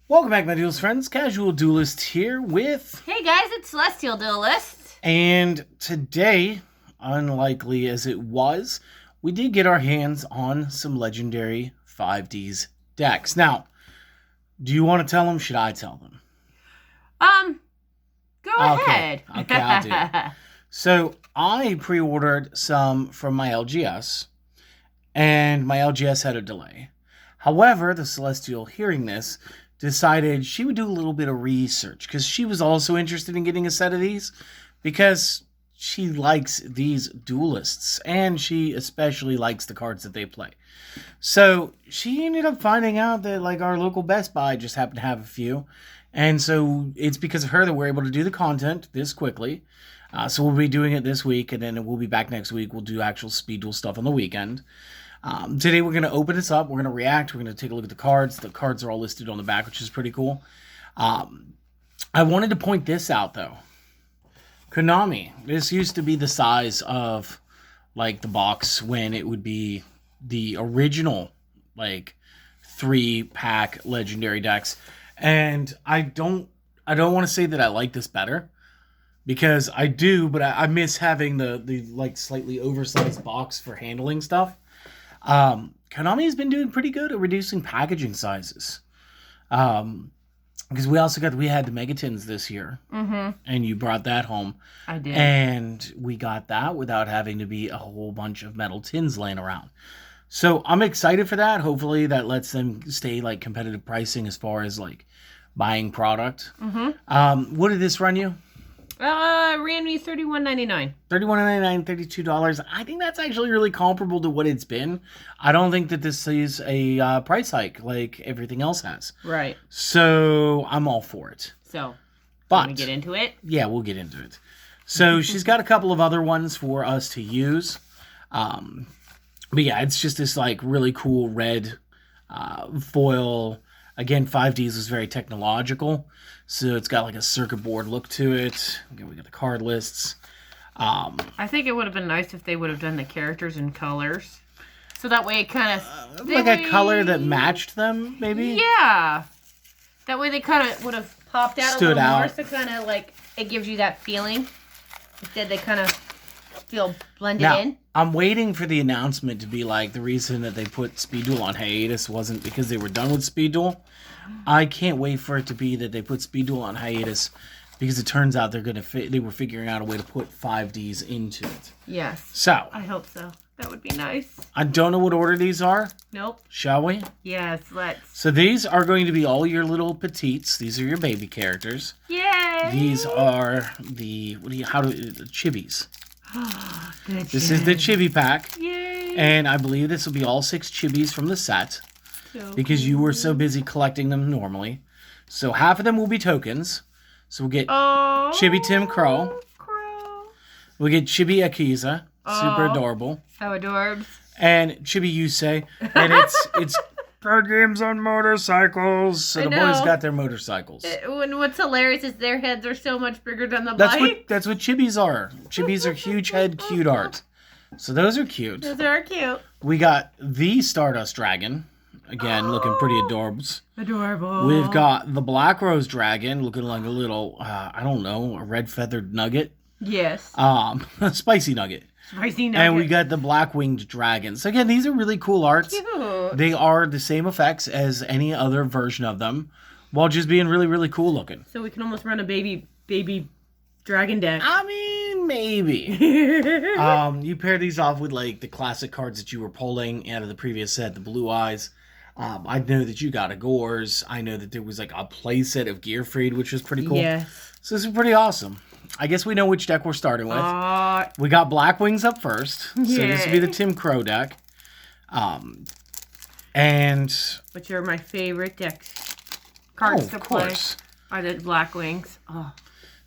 Welcome back, my Duelist friends. Casual Duelist here with... Hey guys, it's Celestial Duelist. And today, unlikely as it was, we did get our hands on some legendary 5Ds decks. Now, do you want to tell them? Should I tell them? Go ahead. Okay, I'll do it. So, I pre-ordered some from my LGS, and my LGS had a delay. However, the Celestial, hearing this, decided she would do a little bit of research because she was also interested in getting a set of these because she likes these duelists and she especially likes the cards that they play. So she ended up finding out that like our local Best Buy just happened to have a few. And so it's because of her that we're able to do the content this quickly. So we'll be doing it this week and then we'll be back next week. We'll do actual speed duel stuff on the weekend. Today we're going to open this up, we're going to react, we're going to take a look at the cards. The cards are all listed on the back, which is pretty cool. I wanted to point this out, though. Konami, this used to be the size of, like, the box when it would be the original, like, 3-pack legendary decks. And I don't want to say that I like this better, because I do, but I miss having the like, slightly oversized box for handling stuff. Konami has been doing pretty good at reducing packaging sizes. Because we had the Megatins this year. Mm-hmm. And you brought that home. I did. And we got that without having to be a whole bunch of metal tins laying around. So I'm excited for that. Hopefully that lets them stay like competitive pricing as far as like buying product. Mm-hmm. What did this run you? Ran me $31.99. $31.99, $32. I think that's actually really comparable to what it's been. I don't think that this is a price hike like everything else has. Right. So I'm all for it. So, but can we get into it? Yeah, we'll get into it. So she's got a couple of other ones for us to use. But yeah, it's just this like really cool red foil. Again, 5Ds was very technological, so it's got like a circuit board look to it. Again, we got the card lists. I think it would have been nice if they would have done the characters in colors, so that way it kind of like a color that matched them, maybe. Yeah, that way they kind of would have popped out Stood a little out. more, so kind of like it gives you that feeling. Instead, they kind of feel blended in. I'm waiting for the announcement to be like the reason that they put Speed Duel on hiatus wasn't because they were done with Speed Duel. I can't wait for it to be that they put Speed Duel on hiatus because it turns out they were figuring out a way to put 5Ds into it. Yes. So I hope so. That would be nice. I don't know what order these are. Nope. Shall we? Yes, let's. So these are going to be all your little petites. These are your baby characters. Yay! These are the chibis. Good This is the chibi pack. Yay! And I believe this will be all 6 chibis from the set. So because you were so busy collecting them normally. So half of them will be tokens. So we'll get Chibi Tim Crow. We'll get Chibi Akiza. Super adorable. How adorbs. And Chibi Yusei. And it's card games on motorcycles. So the boys got their motorcycles. And what's hilarious is their heads are so much bigger than the bike. That's what chibis are. Chibis are huge head, cute art. So those are cute. Those are cute. We got the Stardust Dragon. Again, looking pretty adorbs. Adorable. We've got the Black Rose Dragon, looking like a little, I don't know, a red feathered nugget. Yes. A spicy nugget. Spicy nugget. And we got the Black Winged Dragon. So again, these are really cool arts. Cute. They are the same effects as any other version of them, while just being really, really cool looking. So we can almost run a baby dragon deck. I mean, maybe. You pair these off with like the classic cards that you were pulling out of the previous set, the Blue Eyes. I know that you got a Gores. I know that there was like a playset of Gearfried, which was pretty cool. Yeah. So this is pretty awesome. I guess we know which deck we're starting with. We got Black Wings up first. So this will be the Tim Crow deck. Which are my favorite decks. Cards to play. Course. Are the Black Wings. Oh.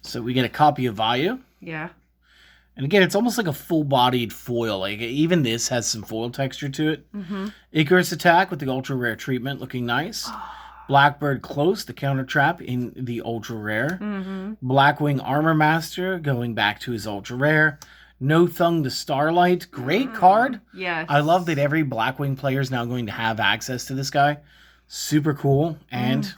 So we get a copy of Vayu. Yeah. And again, it's almost like a full-bodied foil. Like even this has some foil texture to it. Mm-hmm. Icarus Attack with the ultra rare treatment, looking nice. Blackbird Close, the counter trap in the ultra rare. Mm-hmm. Blackwing Armor Master going back to his ultra rare. No Thung the Starlight, great card. Yes. I love that every Blackwing player is now going to have access to this guy. Super cool and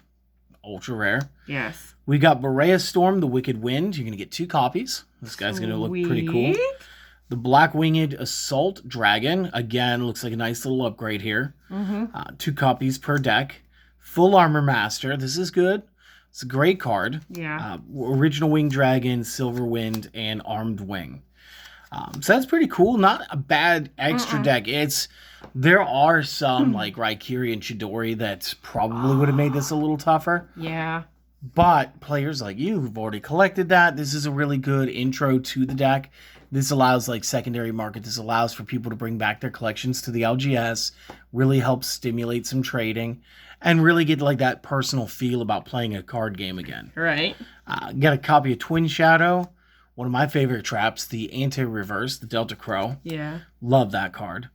ultra rare. Yes. We got Boreas Storm, the Wicked Wind. You're going to get 2 copies. This guy's going to look pretty cool. The Black Winged Assault Dragon. Again, looks like a nice little upgrade here. 2 copies per deck. Full Armor Master. This is good. It's a great card. Yeah. Original Winged Dragon, Silver Wind, and Armed Wing. So that's pretty cool. Not a bad extra deck. There are some like Raikiri and Chidori that probably would have made this a little tougher. Yeah. But players like you who've already collected that, this is a really good intro to the deck. This allows like secondary market. This allows for people to bring back their collections to the LGS. Really helps stimulate some trading and really get like that personal feel about playing a card game again. Right. Got a copy of Twin Shadow. One of my favorite traps, the Anti-Reverse, the Delta Crow. Yeah. Love that card.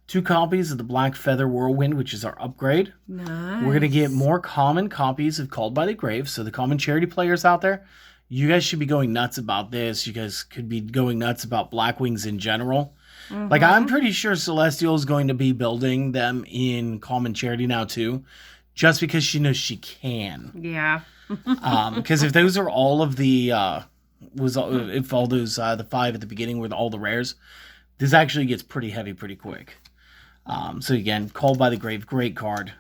2 copies of the Black Feather Whirlwind, which is our upgrade. Nice. We're going to get more common copies of Called by the Grave. So the common charity players out there, you guys should be going nuts about this. You guys could be going nuts about Black Wings in general. Like, I'm pretty sure Celestial is going to be building them in common charity now, too. Just because she knows she can. Yeah. Because if those are all of the... if all those the 5 at the beginning were all the rares, this actually gets pretty heavy pretty quick. So again, Called by the Grave, great card.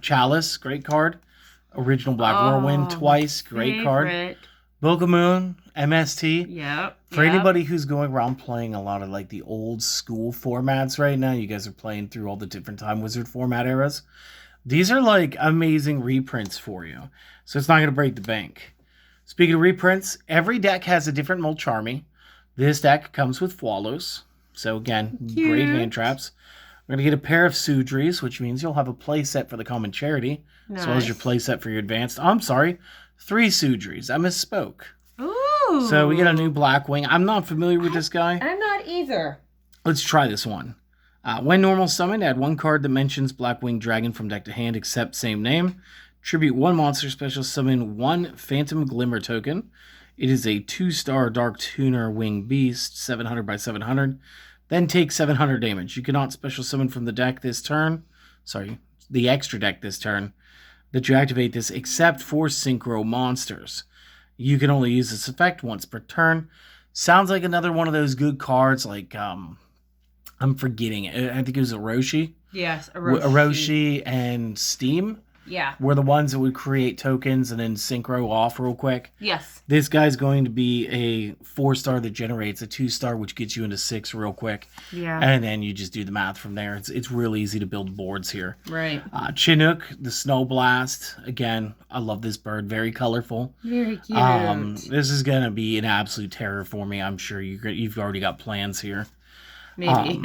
Chalice, great card. Original Black Whirlwind twice, great card. Book of Moon, MST. Yep. For anybody who's going around playing a lot of like the old school formats right now, you guys are playing through all the different Time Wizard format eras. These are like amazing reprints for you. So it's not going to break the bank. Speaking of reprints, every deck has a different Mulch Army. This deck comes with Wallows. So again, great hand traps. We're going to get a pair of Sudries, which means you'll have a play set for the common charity, as well as your play set for your advanced. I'm sorry, 3 Sudries. I misspoke. Ooh. So we get a new Blackwing. I'm not familiar with this guy. I'm not either. Let's try this one. When normal summoned, add 1 card that mentions Blackwing Dragon from deck to hand, except same name. Tribute 1 monster, special summon 1 Phantom Glimmer token. It is a 2-star Dark Tuner Wing Beast, 700 by 700. Then take 700 damage. You cannot special summon from the deck this turn. Sorry, the extra deck this turn. That you activate this except for Synchro monsters. You can only use this effect once per turn. Sounds like another one of those good cards like, I'm forgetting it. I think it was Orochi. Yes, Orochi and Steam. Yeah. Were the ones that would create tokens and then synchro off real quick. Yes. This guy's going to be a 4-star that generates a 2-star, which gets you into 6 real quick. Yeah. And then you just do the math from there. It's real easy to build boards here. Right. Chinook, the Snow Blast. Again, I love this bird. Very colorful. Very cute. This is going to be an absolute terror for me. I'm sure you've already got plans here. Maybe.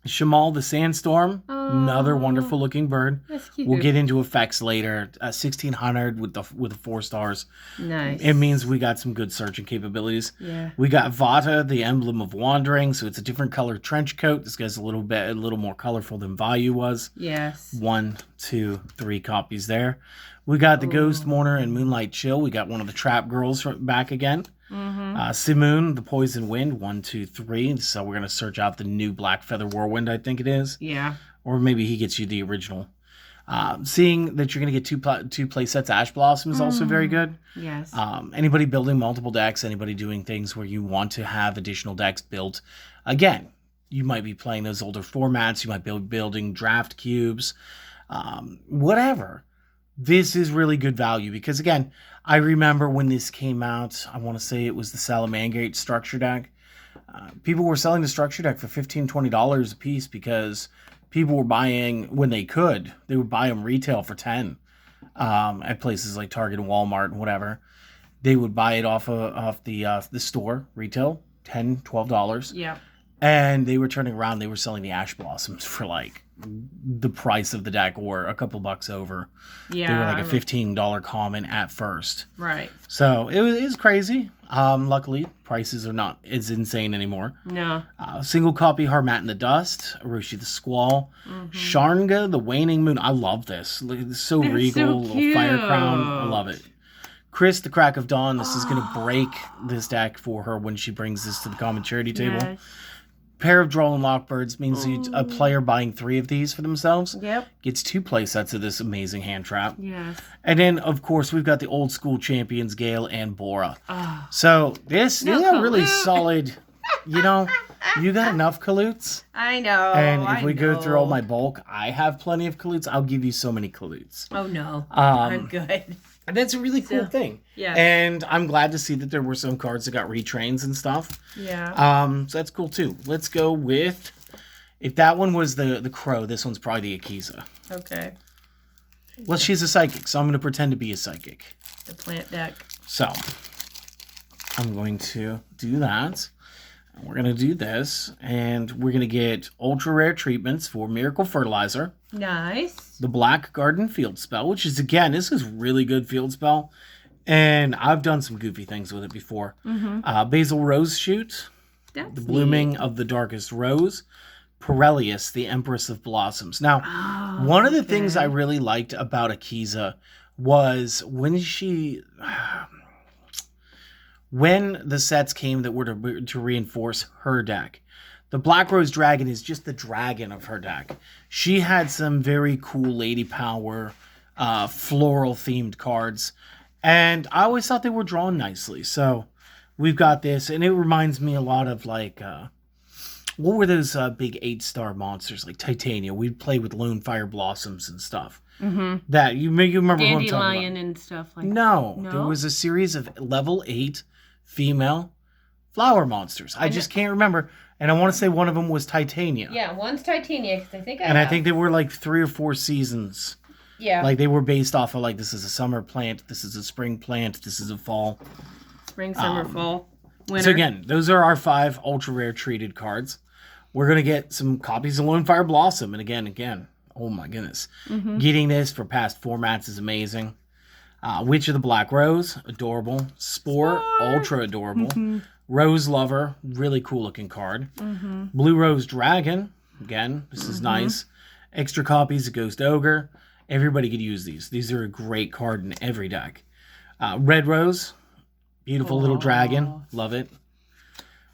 Shamal the Sandstorm, another wonderful looking bird. That's cute. We'll get into effects later. 1600 with the 4 stars. Nice. It means we got some good searching capabilities. Yeah. We got Vata, the Emblem of Wandering, so it's a different color trench coat. This guy's a little more colorful than Vayu was. Yes. 1, 2, 3 copies there. We got the Ghost Mourner and Moonlight Chill. We got one of the Trap Girls back again. Simoon, the Poison Wind, 1, 2, 3. So we're going to search out the new Black Feather Whirlwind, I think it is. Yeah. Or maybe he gets you the original. Seeing that you're going to get two play sets, Ash Blossom is also very good. Yes. Anybody building multiple decks, anybody doing things where you want to have additional decks built. Again, you might be playing those older formats. You might be building draft cubes. Whatever. This is really good value because, again, I remember when this came out, I want to say it was the Salamangate structure deck. People were selling the structure deck for $15, $20 a piece because people were buying when they could. They would buy them retail for $10 at places like Target and Walmart and whatever. They would buy it off the store retail, $10, $12. Yeah. And they were turning around. They were selling the Ash Blossoms for like the price of the deck or a couple bucks over. Yeah. They were like a $15 common at first. Right. So it was crazy. Luckily, prices are not as insane anymore. No. Single copy Harmat in the Dust, Orochi the Squall, Sharnga the Waning Moon. I love this. It's so They're regal, so little fire cute. crown. I love it. Chris the Crack of Dawn. This is going to break this deck for her when she brings this to the common charity table. Yes. pair of Droll and Lockbirds means a player buying 3 of these for themselves Yep. gets 2 play sets of this amazing hand trap. Yes. And then, of course, we've got the old school champions, Gale and Bora. Oh. So this is a really Kalute. solid, you got enough Kalutes. I know. And if we go through all my bulk, I have plenty of Kalutes. I'll give you so many Kalutes. Oh, no. I'm good. And that's a really cool thing. Yeah. And I'm glad to see that there were some cards that got retrains and stuff. Yeah. So that's cool too. Let's go with, if that one was the Crow, this one's probably the Akiza. Okay. Well, she's a psychic, so I'm going to pretend to be a psychic. The plant deck. So I'm going to do that. We're going to do this, and we're going to get ultra rare treatments for Miracle Fertilizer. Nice. The Black Garden Field Spell, which is, again, this is really good field spell. And I've done some goofy things with it before. Basil Rose Shoot. That's The Blooming of the Darkest Rose. Pirellius, the Empress of Blossoms. Now, one of the things I really liked about Akiza was when the sets came that were to reinforce her deck. The Black Rose Dragon is just the dragon of her deck. She had some very cool Lady Power, floral-themed cards, and I always thought they were drawn nicely. So we've got this, and it reminds me a lot of, like, what were those big 8-star monsters, like Titania? We'd play with Lone Fire Blossoms and stuff. That, you remember who I'm talking about. Dandelion and stuff like that. No, there was a series of level 8 female flower monsters. I just can't remember. And I want to say one of them was Titania. Yeah, one's Titania, because I think I think they were like 3 or 4 seasons. Yeah. Like they were based off of like, this is a summer plant, this is a spring plant, this is a fall. Spring, summer, fall, winter. So again, those are our 5 ultra rare treated cards. We're going to get some copies of Lone Fire Blossom. And again, oh my goodness. Getting this for past formats is amazing. Witch of the Black Rose, adorable. Spore, ultra adorable. Rose Lover, really cool looking card. Blue Rose Dragon, again, this is nice. Extra copies of Ghost Ogre. Everybody could use these. These are a great card in every deck. Red Rose, beautiful little dragon, love it.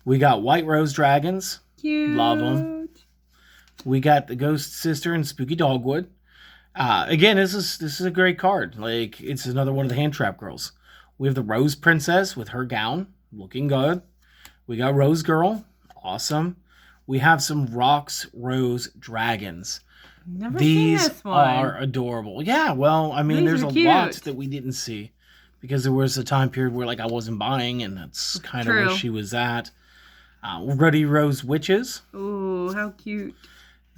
We got White Rose Dragons, Cute. love them. We got the Ghost Sister and Spooky Dogwood. Again, this is a great card. Like, it's another one of the hand trap girls. We have the Rose Princess with her gown, looking good. We got Rose Girl, awesome. We have some Rocks Rose Dragons. Never These seen this one. are adorable. Yeah, well, I mean, These there's are a cute. lot that we didn't see because there was a time period where like I wasn't buying, and that's kind of where True. she was at. Ruddy Rose Witches. Ooh, how cute.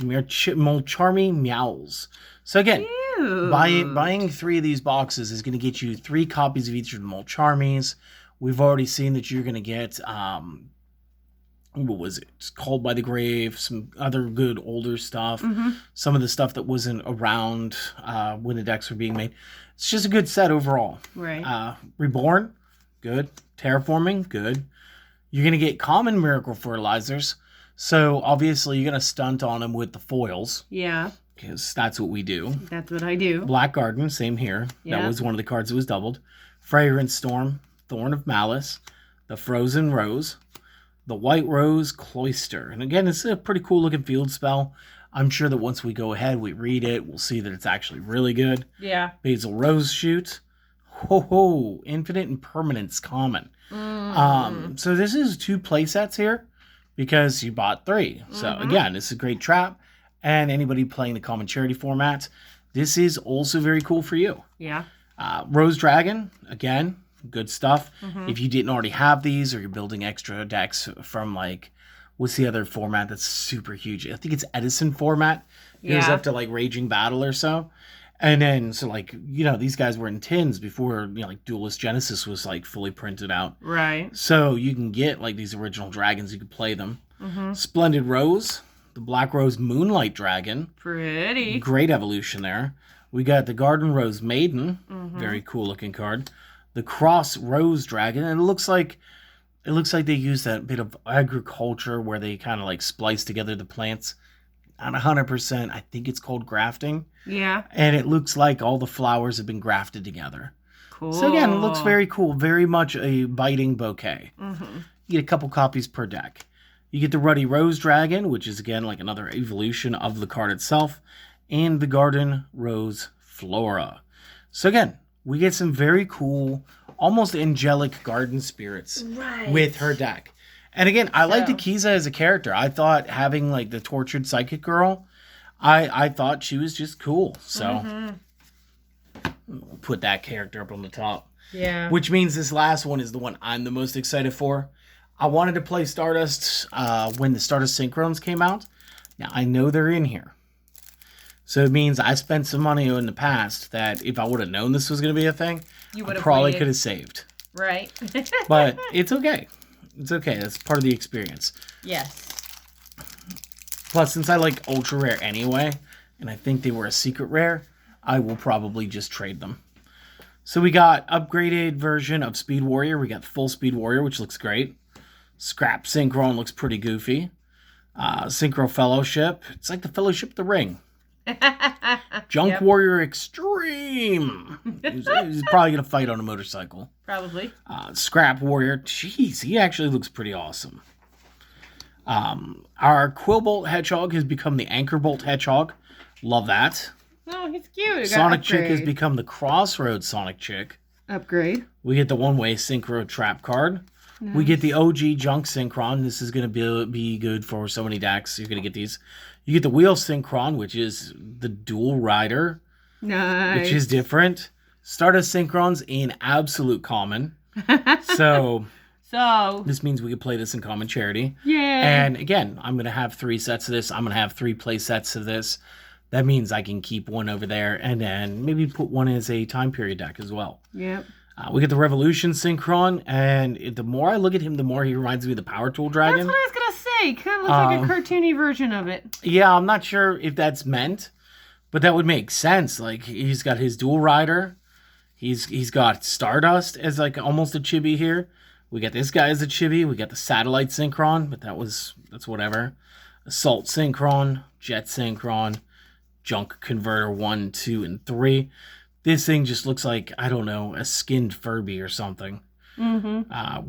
Charmy Meows. So again, Cute. buying 3 of these boxes is going to get you 3 copies of each of the Molcharmies. We've already seen that you're going to get, what was it? It's Called by the Grave, some other good older stuff, some of the stuff that wasn't around when the decks were being made. It's just a good set overall. Right. Reborn, good. Terraforming, good. You're going to get common Miracle Fertilizers. So obviously you're going to stunt on them with the foils. Yeah. Because that's what we do. That's what I do. Black Garden, same here. Yeah. That was one of the cards that was doubled. Fragrance Storm, Thorn of Malice, the Frozen Rose, the White Rose Cloister. And again, it's a pretty cool looking field spell. I'm sure that once we go ahead, we read it, we'll see that it's actually really good. Yeah. Basil Rose Shoot. Ho ho! Infinite Impermanence common. So this is 2 play sets here because you bought 3. So again, this is a great trap. And anybody playing the common charity format, this is also very cool for you. Yeah. Rose Dragon, again, good stuff. If you didn't already have these or you're building extra decks from like, what's the other format that's super huge? I think it's Edison format. It goes Yeah. up to like Raging Battle or so. And then, so like, these guys were in tins before, like Duelist Genesis was like fully printed out. Right. So you can get like these original dragons, you can play them. Splendid Rose, the Black Rose Moonlight Dragon. Pretty. Great evolution there. We got the Garden Rose Maiden. Very cool looking card. The Cross Rose Dragon. And it looks like they use that bit of agriculture where they kind of like splice together the plants. Not 100%. I think it's called grafting. Yeah. And it looks like all the flowers have been grafted together. Cool. So again, it looks very cool. Very much a biting bouquet. You get a couple copies per deck. You get the Ruddy Rose Dragon, which is again like another evolution of the card itself, and the Garden Rose Flora. So again, we get some very cool, almost angelic garden spirits with her deck. And again, I liked Akiza as a character. I thought having like the tortured psychic girl, I thought she was just cool. So we'll put that character up on the top. Yeah. Which means this last one is the one I'm the most excited for. I wanted to play Stardust when the Stardust Synchrons came out. Now, I know they're in here. So it means I spent some money in the past that if I would have known this was going to be a thing, I probably could have saved. Right. But it's okay. It's okay. That's part of the experience. Yes. Plus, since I like ultra rare anyway, and I think they were a secret rare, I will probably just trade them. So we got upgraded version of Speed Warrior. We got full Speed Warrior, which looks great. Scrap Synchron looks pretty goofy. Synchro Fellowship. It's like the Fellowship of the Ring. Junk Warrior Extreme. He's probably going to fight on a motorcycle. Probably. Scrap Warrior. Jeez, he actually looks pretty awesome. Our Quillbolt Hedgehog has become the Anchorbolt Hedgehog. Love that. Oh, he's cute. Sonic Chick has become the Crossroads Sonic Chick. Upgrade. We get the one-way Synchro Trap card. Nice. We get the OG Junk Synchron. This is going to be good for so many decks. You're going to get these. You get the Wheel Synchron, which is the dual rider. Nice. Which is different. Stardust Synchrons in absolute common. So this means we could play this in common charity. Yeah. And again, I'm going to have 3 sets of this. I'm going to have 3 play sets of this. That means I can keep one over there and then maybe put one as a time period deck as well. Yep. We get the Revolution Synchron, and the more I look at him, the more he reminds me of the Power Tool Dragon. That's what I was going to say. Kind of looks like a cartoony version of it. Yeah, I'm not sure if that's meant, but that would make sense. Like, he's got his dual rider. He's got Stardust as like almost a chibi here. We got this guy as a chibi. We got the Satellite Synchron, but that's whatever. Assault Synchron, Jet Synchron, Junk Converter 1, 2, and 3. This thing just looks like, I don't know, a skinned Furby or something. Mm-hmm.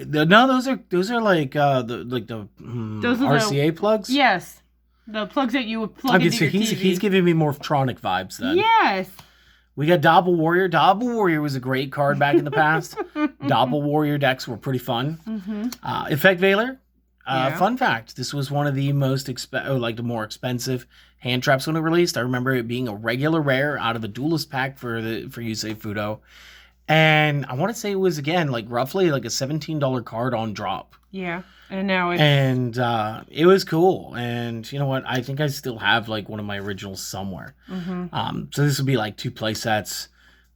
Those are like the RCA plugs. Yes, the plugs that you would plug into your TV. He's giving me Morphtronic vibes then. Yes. We got Doppel Warrior. Doppel Warrior was a great card back in the past. Doppel Warrior decks were pretty fun. Mm-hmm. Effect Veiler. Fun fact: this was one of the the more expensive hand traps when it released. I remember it being a regular rare out of a Duelist pack for Yusei Fudo, and I want to say it was again like roughly like a $17 card on drop. Yeah, and now it's it was cool. And you know what? I think I still have like one of my originals somewhere. Mm-hmm. So this would be like 2 play sets.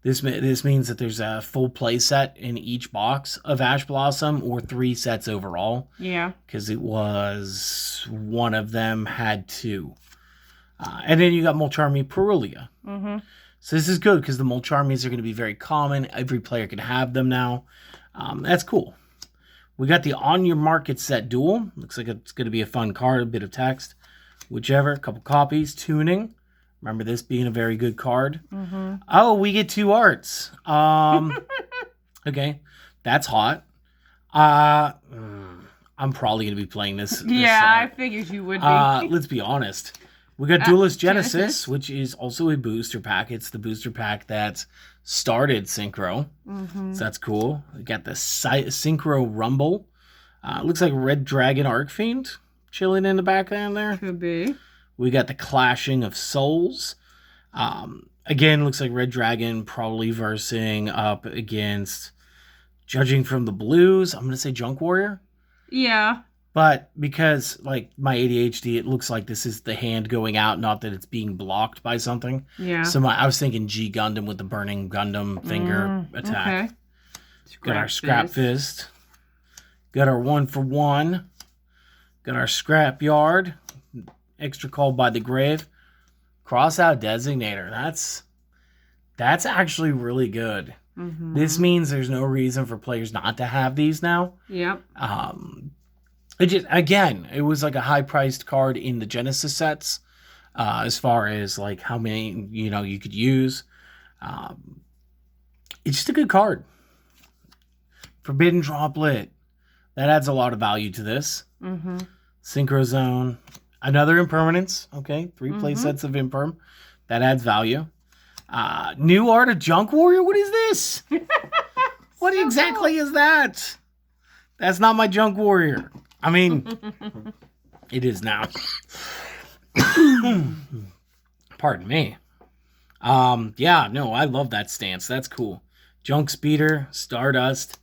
This means that there's a full play set in each box of Ash Blossom, or 3 sets overall. Yeah. Because it was one of them had 2. And then you got Molcharmi Perulia. Mm-hmm. So this is good because the Molcharmis are going to be very common. Every player can have them now. That's cool. We got the On Your Market set duel. Looks like it's going to be a fun card, a bit of text. Whichever, a couple copies. Tuning. Remember this being a very good card. Mm-hmm. Oh, we get 2 arts. Okay, that's hot. I'm probably going to be playing this. I figured you would be. Let's be honest. We got Duelist Genesis, which is also a booster pack. It's the booster pack that started Synchro. Mm-hmm. So that's cool. We got the Synchro Rumble. Looks like Red Dragon Arcfiend chilling in the background there. Could be. We got the Clashing of Souls. Again, looks like Red Dragon probably versing up against, judging from the blues, I'm going to say Junk Warrior. Yeah. But because, like, my ADHD, it looks like this is the hand going out, not that it's being blocked by something. Yeah. So I was thinking G Gundam with the Burning Gundam finger attack. Okay. Got our Scrap Fist. Got our 1-for-1. Got our Scrap Yard. Extra Call by the Grave. Crossout Designator. That's actually really good. Mm-hmm. This means there's no reason for players not to have these now. Yep. It was like a high-priced card in the Genesis sets, as far as like how many you could use. It's just a good card. Forbidden Droplet. That adds a lot of value to this. Mm-hmm. Synchro Zone. Another Impermanence. Okay, 3 play sets of Imperm. That adds value. New art of Junk Warrior? What is this? What So exactly cool. is that? That's not my Junk Warrior. I mean, it is now. Pardon me. Yeah, no, I love that stance. That's cool. Junk Speeder, Stardust,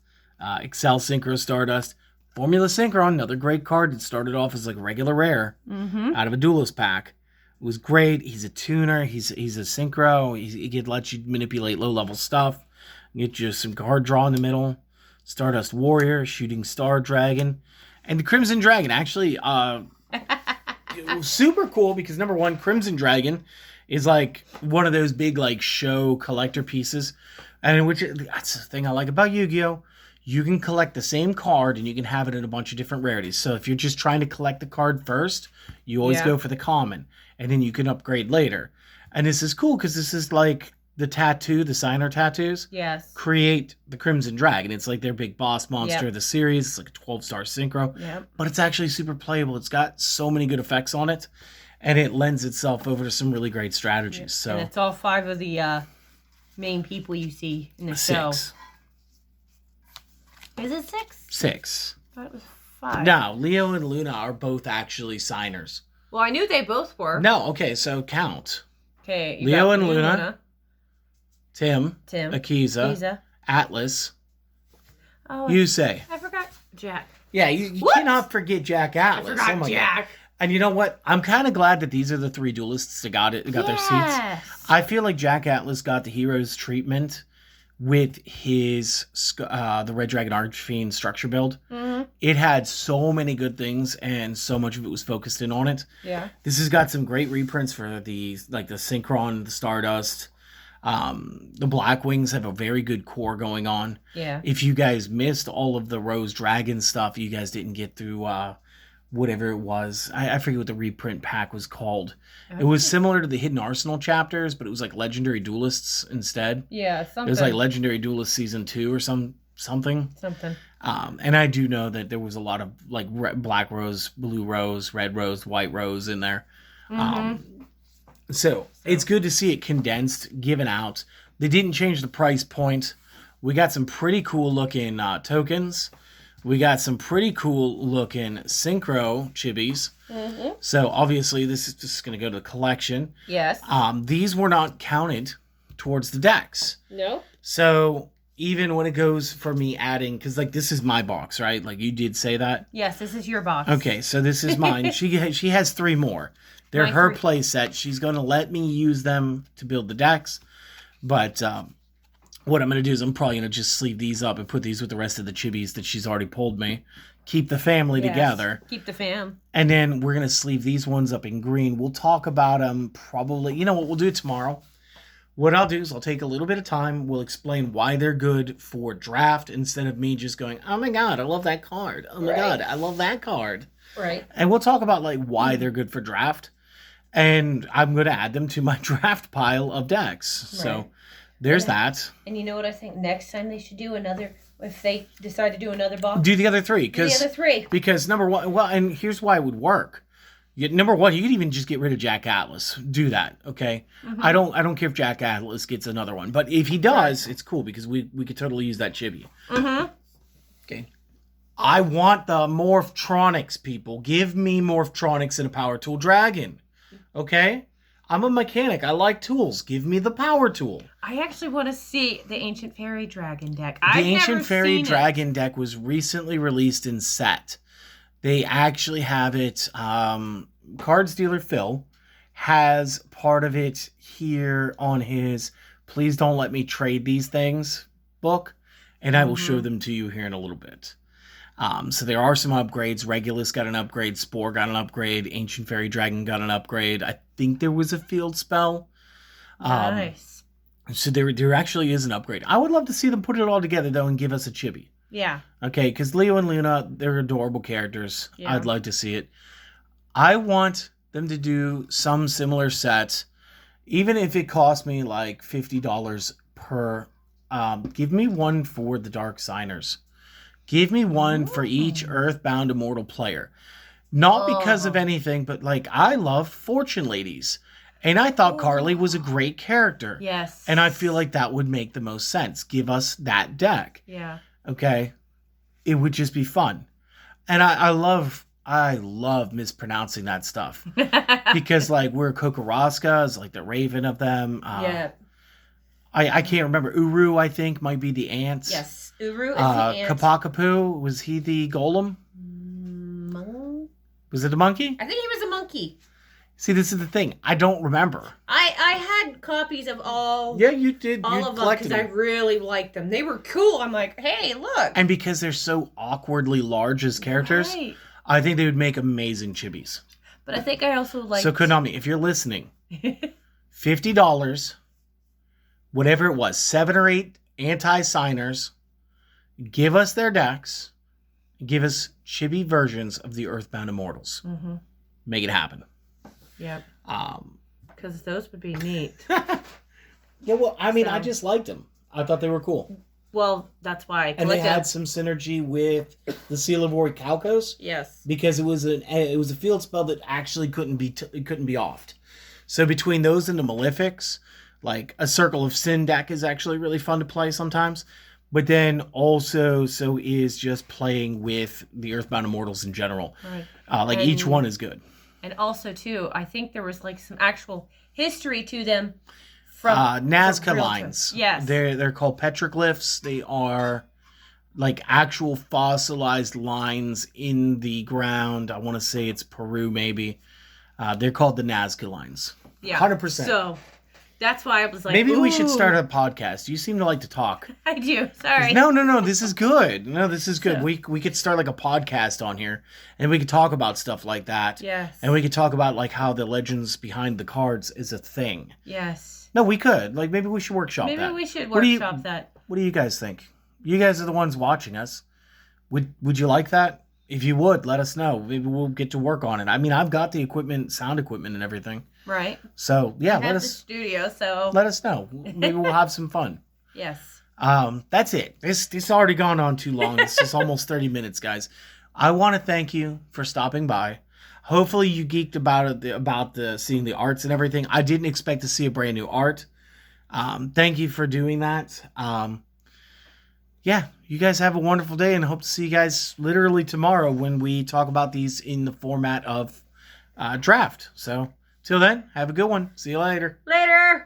Excel Synchro Stardust, Formula Synchro, another great card that started off as like regular rare out of a Duelist pack. It was great. He's a tuner. He's a synchro. He could let you manipulate low level stuff. Get you some card draw in the middle. Stardust Warrior, Shooting Star Dragon, and the Crimson Dragon. Actually, it was super cool because number one, Crimson Dragon is like one of those big like show collector pieces, and which that's the thing I like about Yu-Gi-Oh! You can collect the same card and you can have it in a bunch of different rarities. So if you're just trying to collect the card first, you always go for the common, and then you can upgrade later. And this is cool because this is like the tattoo, the signer tattoos. Yes. Create the Crimson Dragon. It's like their big boss monster of the series. It's like a 12-star synchro. Yep. But it's actually super playable. It's got so many good effects on it, and it lends itself over to some really great strategies. Yep. So and it's all 5 of the main people you see in the show. 6. Is it 6? 6. I thought it was 5. No, Leo and Luna are both actually signers. Well, I knew they both were. No, okay, so count. Okay. Leo and Luna. Tim. Akiza. Atlas. Oh, You say. I forgot Jack. Yeah, you cannot forget Jack Atlas. I forgot Jack. God. And you know what? I'm kind of glad that these are the 3 duelists that got their seats. I feel like Jack Atlas got the hero's treatment with his the Red Dragon Archfiend structure build. It had so many good things, and so much of it was focused in on it. Yeah. This has got some great reprints for the Synchron, the Stardust. The Black Wings have a very good core going on. Yeah. If you guys missed all of the Rose Dragon stuff, you guys didn't get through whatever it was. I forget what the reprint pack was called. It was similar to the Hidden Arsenal chapters, but it was like Legendary Duelists instead. Yeah, something. It was like Legendary Duelist Season 2 or something. Something. And I do know that there was a lot of like Black Rose, Blue Rose, Red Rose, White Rose in there. So it's good to see it condensed, given out. They didn't change the price point. We got some pretty cool looking tokens. We got some pretty cool looking synchro chibis. So obviously this is just going to go to the collection. Yes. These were not counted towards the decks. No. So even when it goes for me adding, because like this is my box, right? Like you did say that. Yes, this is your box. Okay, so this is mine. She has 3 more. They're her play set. She's going to let me use them to build the decks. But what I'm going to do is I'm probably going to just sleeve these up and put these with the rest of the chibis that she's already pulled me. Keep the family together. Keep the fam. And then we're going to sleeve these ones up in green. We'll talk about them probably. You know what? We'll do it tomorrow. What I'll do is I'll take a little bit of time. We'll explain why they're good for draft instead of me just going, oh my God, I love that card. Oh my God, I love that card. Right. And we'll talk about like why they're good for draft. And I'm going to add them to my draft pile of decks. Right. So there's that. And you know what I think next time they should do another, if they decide to do another box? Do the other 3. Do the other 3. Because number one, well, and here's why it would work. Number one, you could even just get rid of Jack Atlas. Do that, okay? I don't care if Jack Atlas gets another one. But if he does, it's cool because we could totally use that chibi. Okay. I want the Morphtronics, people. Give me Morphtronics and a Power Tool Dragon. Okay? I'm a mechanic. I like tools. Give me the power tool. I actually want to see the Ancient Fairy Dragon deck. The Ancient Fairy Dragon deck was recently released in set. They actually have it. Cards Dealer Phil has part of it here on his Please Don't Let Me Trade These Things book. And I will show them to you here in a little bit. So there are some upgrades. Regulus got an upgrade. Spore got an upgrade. Ancient Fairy Dragon got an upgrade. I think there was a field spell. Nice. So there actually is an upgrade. I would love to see them put it all together, though, and give us a chibi. Yeah. Okay, because Leo and Luna, they're adorable characters. Yeah. I'd like to see it. I want them to do some similar sets, even if it costs me like $50 per. Give me one for the Dark Signers. Give me one for each Earthbound Immortal player. Not because of Oh. anything, but like I love Fortune Ladies. And I thought Carly was a great character. Yes. And I feel like that would make the most sense. Give us that deck. Yeah. Okay. It would just be fun. And I love mispronouncing that stuff. Because like we're Kokoroska is like the raven of them. Yeah. I can't remember. Uru, I think, might be the ants. Yes. Uru is the ant. Kapakapu, was he the golem? Was it a monkey? I think he was a monkey. See, this is the thing. I don't remember. I had copies of all. Yeah, you did. All you of them because I really liked them. They were cool. I'm like, hey, look. And because they're so awkwardly large as characters, Right. I think they would make amazing chibis. But I think I also like. So Konami, if you're listening, $50, whatever it was, 7 or 8 anti-signers, give us their decks, give us chibi versions of the Earthbound Immortals. Mm-hmm. Make it happen. Yep. Because those would be neat. Yeah, well, I mean, I just liked them. I thought they were cool. Well, that's why. And they had some synergy with the Seal of Orichalcos. Yes. Because it was a field spell that actually couldn't be offed. So between those and the Malefics, like a Circle of Sin deck is actually really fun to play sometimes. But then also, so is just playing with the Earthbound Immortals in general. Right. Each one is good. And also, too, I think there was like some actual history to them from Nazca lines. Yes. They're called petroglyphs. They are like actual fossilized lines in the ground. I want to say it's Peru, maybe. They're called the Nazca lines. Yeah. 100%. So that's why I was like, maybe we should start a podcast. You seem to like to talk. I do. Sorry. No. This is good. No, this is good. So, we could start like a podcast on here, and we could talk about stuff like that. Yes. And we could talk about like how the legends behind the cards is a thing. Yes. No, we could. Like maybe we should workshop that. Maybe we should workshop that. What do you guys think? You guys are the ones watching us. Would you like that? If you would, let us know. Maybe we'll get to work on it. I mean, I've got the equipment, sound equipment, and everything. Right. So yeah, let us. The studio, so let us know. Maybe we'll have some fun. Yes. That's it. This already gone on too long. This is almost 30 minutes, guys. I want to thank you for stopping by. Hopefully you geeked about the seeing the arts and everything. I didn't expect to see a brand new art. Thank you for doing that. Yeah, you guys have a wonderful day, and hope to see you guys literally tomorrow when we talk about these in the format of draft. So till then, have a good one. See you later. Later.